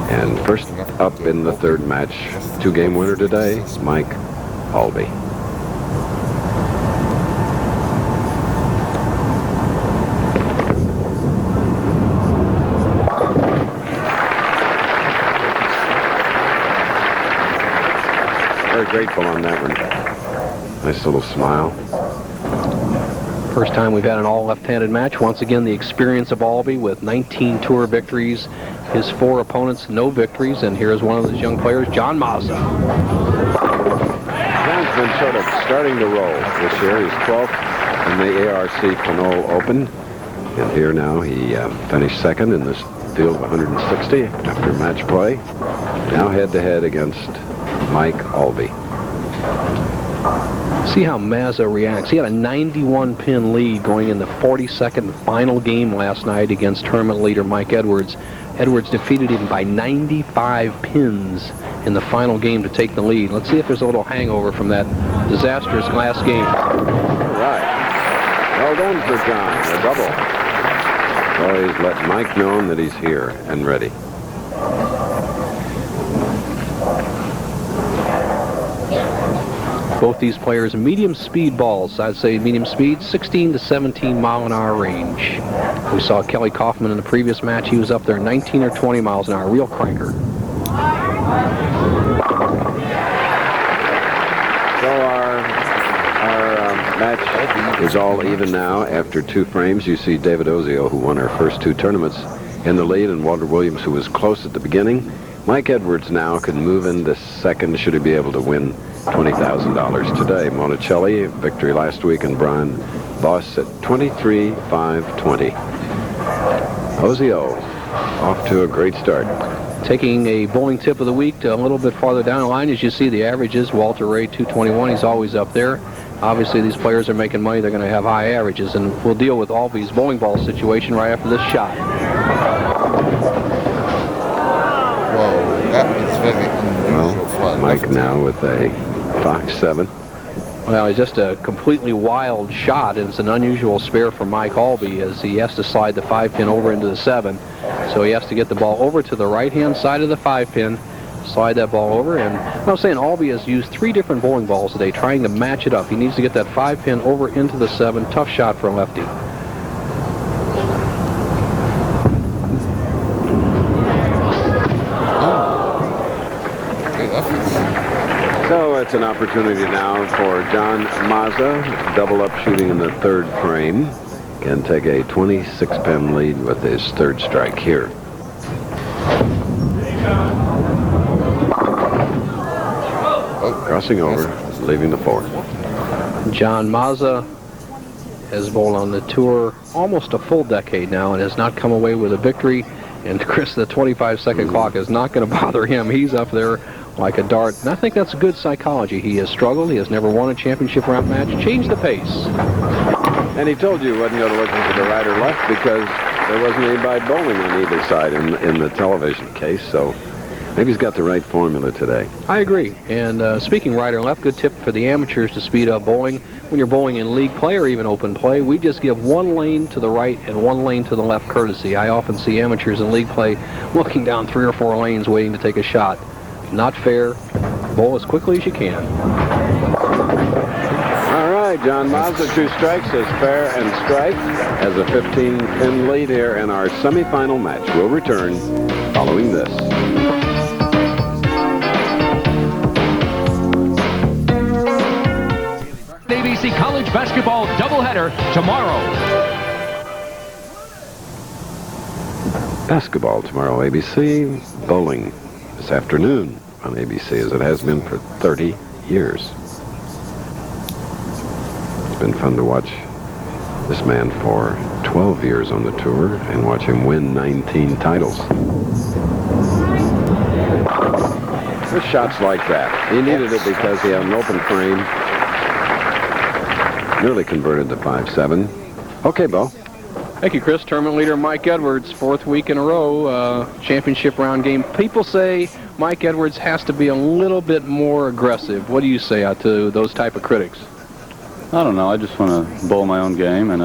And first up in the third match, 2-game winner today, Mike Aulby. Very grateful on that one. Nice little smile. First time we've had an all left-handed match. Once again, the experience of Aulby with 19 tour victories. His 4 opponents, no victories. And here's one of his young players, John Mazza. John's been sort of starting to roll this year. He's 12th in the ARC Pinole Open. And here now he finished second in this field of 160 after match play. Now head-to-head against Mike Aulby. See how Mazza reacts. He had a 91-pin lead going in the 42nd final game last night against tournament leader Mike Edwards. Edwards defeated him by 95 pins in the final game to take the lead. Let's see if there's a little hangover from that disastrous last game. All right. Well done for John. A double. Always let Mike know that he's here and ready. Both these players medium speed balls. I'd say medium speed, 16 to 17 mile an hour range. We saw Kelly Kaufman in the previous match. He was up there 19 or 20 miles an hour, real cranker. So our match is all even now after 2 frames. You see David Ozio, who won our first 2 tournaments, in the lead, and Walter Williams, who was close at the beginning. Mike Edwards now can move into second should he be able to win $20,000 today. Monticelli, victory last week, and Brian Boss at 23-5-20. Ozio off to a great start. Taking a bowling tip of the week to a little bit farther down the line, as you see the averages, Walter Ray 221, he's always up there. Obviously these players are making money, they're going to have high averages, and we'll deal with Aulby's bowling ball situation right after this shot. Whoa, that was very unusual for Mike now with a 5-7. Well, it's just a completely wild shot, and it's an unusual spare for Mike Aulby as he has to slide the 5-pin over into the 7. So he has to get the ball over to the right-hand side of the 5-pin, slide that ball over, and I'm saying Aulby has used 3 different bowling balls today trying to match it up. He needs to get that 5-pin over into the 7. Tough shot for a lefty. So it's an opportunity now for John Mazza, double up shooting in the 3rd frame. Can take a 26-pin lead with his 3rd strike here. Crossing over, leaving the 4th. John Mazza has bowled on the tour almost a full decade now and has not come away with a victory. And Chris, the 25-second clock is not going to bother him. He's up there like a dart. And I think that's good psychology. He has struggled. He has never won a championship round match. Change the pace. And he told you he wasn't going to look into the right or left because there wasn't anybody bowling on either side in the television case. So maybe he's got the right formula today. I agree. And speaking right or left, good tip for the amateurs to speed up bowling. When you're bowling in league play or even open play, we just give 1 lane to the right and 1 lane to the left courtesy. I often see amateurs in league play looking down 3 or 4 lanes waiting to take a shot. Not fair. Bowl as quickly as you can. All right, John Mazza, 2 strikes is fair and strike as a 15-pin lead here in our semifinal match. We'll return following this. ABC College Basketball doubleheader tomorrow. Basketball tomorrow, ABC. Bowling this afternoon on ABC, as it has been for 30 years. It's been fun to watch this man for 12 years on the tour and watch him win 19 titles. With shots like that. He needed it because he had an open frame. Nearly converted to 5-7. Okay, Bo. Thank you, Chris. Tournament leader Mike Edwards, 4th week in a row, championship round game. People say Mike Edwards has to be a little bit more aggressive. What do you say out to those type of critics? I don't know. I just want to bowl my own game and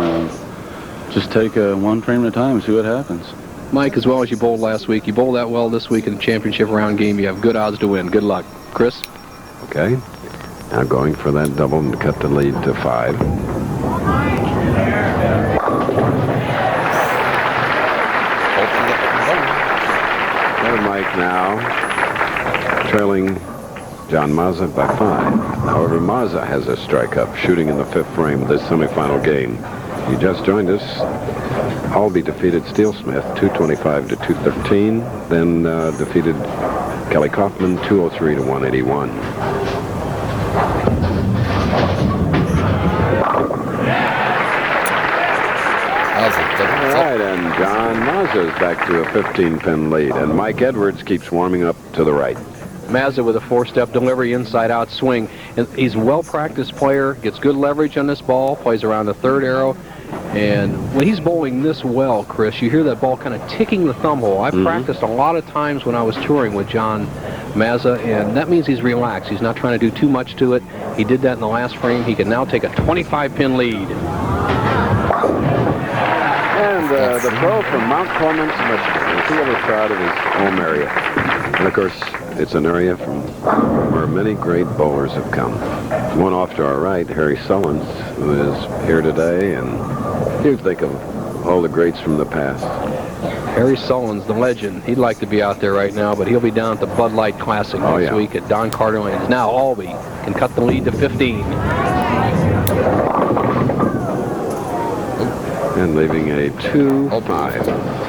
just take 1 frame at a time and see what happens. Mike, as well as you bowled last week, you bowled that well this week in the championship round game. You have good odds to win. Good luck. Chris? Okay. Now going for that double and cut the lead to 5. There's Mike now, trailing John Mazza by 5. However, Mazza has a strike up, shooting in the 5th frame of this semifinal game. You just joined us. Aulby defeated Steel Smith 225 to 213, then defeated Kelly Kaufman 203 to 181. All right, and John Mazza is back to a 15-pin lead, and Mike Edwards keeps warming up to the right. Mazza with a 4-step delivery, inside-out swing. And he's a well-practiced player, gets good leverage on this ball, plays around the 3rd arrow. And when he's bowling this well, Chris, you hear that ball kind of ticking the thumb hole. I've practiced a lot of times when I was touring with John Mazza, and that means he's relaxed. He's not trying to do too much to it. He did that in the last frame. He can now take a 25-pin lead. And the pro from Mount Clemens, Michigan. Is he ever proud of his home area? And of course, it's an area from where many great bowlers have come. One off to our right, Harry Sullins, who is here today, and you think of all the greats from the past. Harry Sullins, the legend. He'd like to be out there right now, but he'll be down at the Bud Light Classic next week at Don Carter Lanes. Now Aulby can cut the lead to 15. And leaving a 2-5.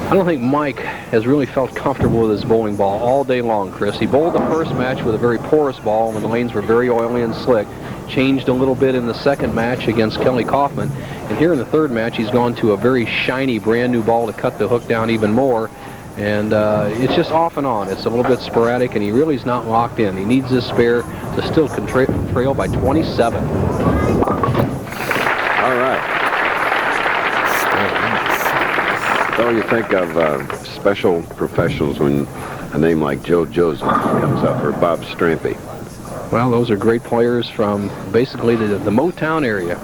I don't think Mike has really felt comfortable with his bowling ball all day long, Chris. He bowled the first match with a very porous ball when the lanes were very oily and slick. Changed a little bit in the second match against Kelly Kaufman. And here in the 3rd match, he's gone to a very shiny, brand new ball to cut the hook down even more. And it's just off and on. It's a little bit sporadic, and he really is not locked in. He needs this spare to still trail by 27. All right. So you think of special professionals when a name like Joe Joseph comes up, or Bob Strampy. Well, those are great players from basically the Motown area.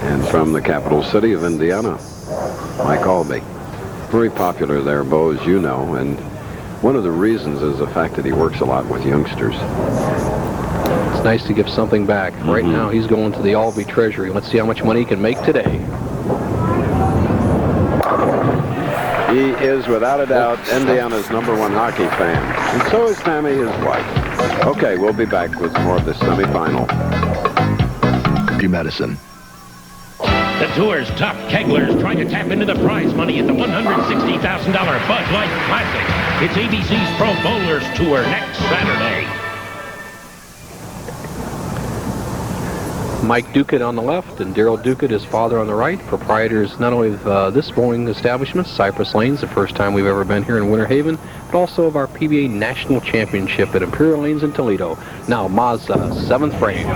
And from the capital city of Indiana, Mike Aulby. Very popular there, Bo, as you know, and one of the reasons is the fact that he works a lot with youngsters. It's nice to give something back. Right now, he's going to the Aulby Treasury. Let's see how much money he can make today. He is, without a doubt, Indiana's #1 hockey fan. And so is Tammy, his wife. Okay, we'll be back with more of this semifinal. Medicine. The tour's top kegglers trying to tap into the prize money at the $160,000 Bud Light Classic. It's ABC's Pro Bowlers Tour next Saturday. Mike Ducat on the left and Daryl Ducat, his father, on the right. Proprietors not only of this bowling establishment, Cypress Lanes, the first time we've ever been here in Winter Haven, but also of our PBA National Championship at Imperial Lanes in Toledo. Now Mazza, 7th frame.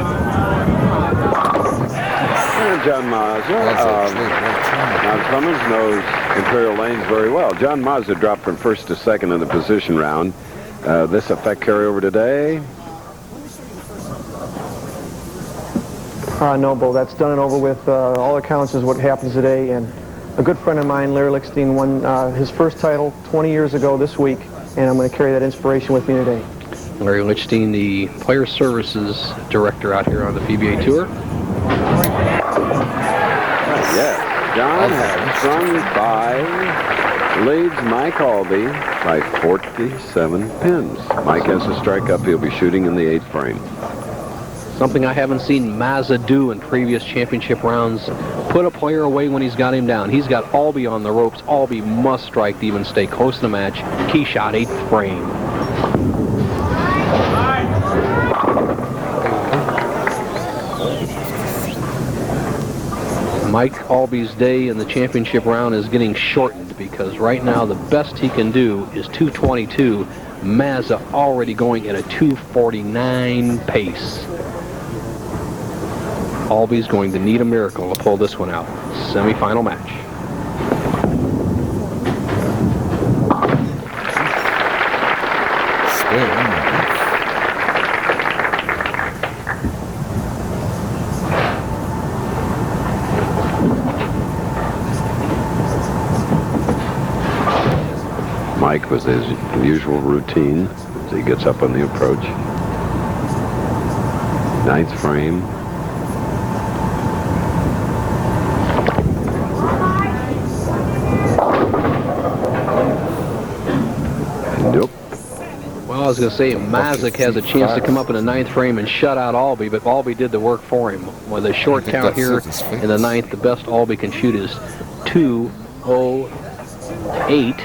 And John Mazza. Now Clemens knows Imperial Lanes very well. John Mazza dropped from 1st to 2nd in the position round. This effect carry over today? No, Bo, that's done and over with. All accounts is what happens today. And a good friend of mine, Larry Lichtenstein, won his first title 20 years ago this week, and I'm going to carry that inspiration with me today. Larry Lichtenstein, the Player Services Director out here on the PBA Tour. Yeah, John has swung by, leads Mike Aulby by 47 pins. Mike has a strike up. He'll be shooting in the 8th frame. Something I haven't seen Mazza do in previous championship rounds. Put a player away when he's got him down. He's got Aulby on the ropes. Aulby must strike to even stay close to the match. Key shot, 8th frame. Mike Aulby's day in the championship round is getting shortened because right now the best he can do is 222. Mazza already going at a 249 pace. Aulby's going to need a miracle to pull this one out. Semi-final match. Mike with his usual routine as he gets up on the approach. 9th frame. Nope. Well, I was going to say, Mazza has a chance to come up in the 9th frame and shut out Aulby, but Aulby did the work for him. With a short count here in the 9th, the best Aulby can shoot is 208,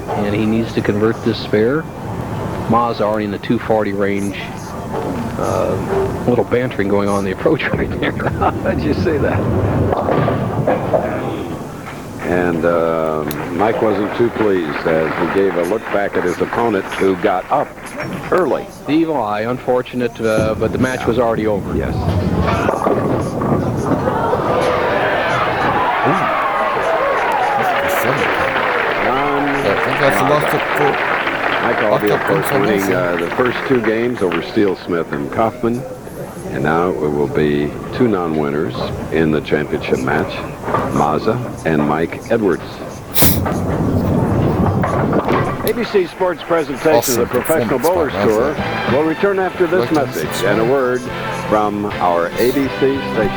and he needs to convert this spare. Mazza already in the 240 range. A little bantering going on in the approach right there. How'd you say that? And Mike wasn't too pleased as he gave a look back at his opponent who got up early. The evil eye, unfortunate, but the match was already over. Yes. Mike Aulby, of course, winning the first 2 games over Steele Smith and Kaufman. And now it will be 2 non-winners in the championship match, Mazza and Mike Edwards. ABC Sports presentation of the Professional Bowlers Tour will return after this message and a word from our ABC station.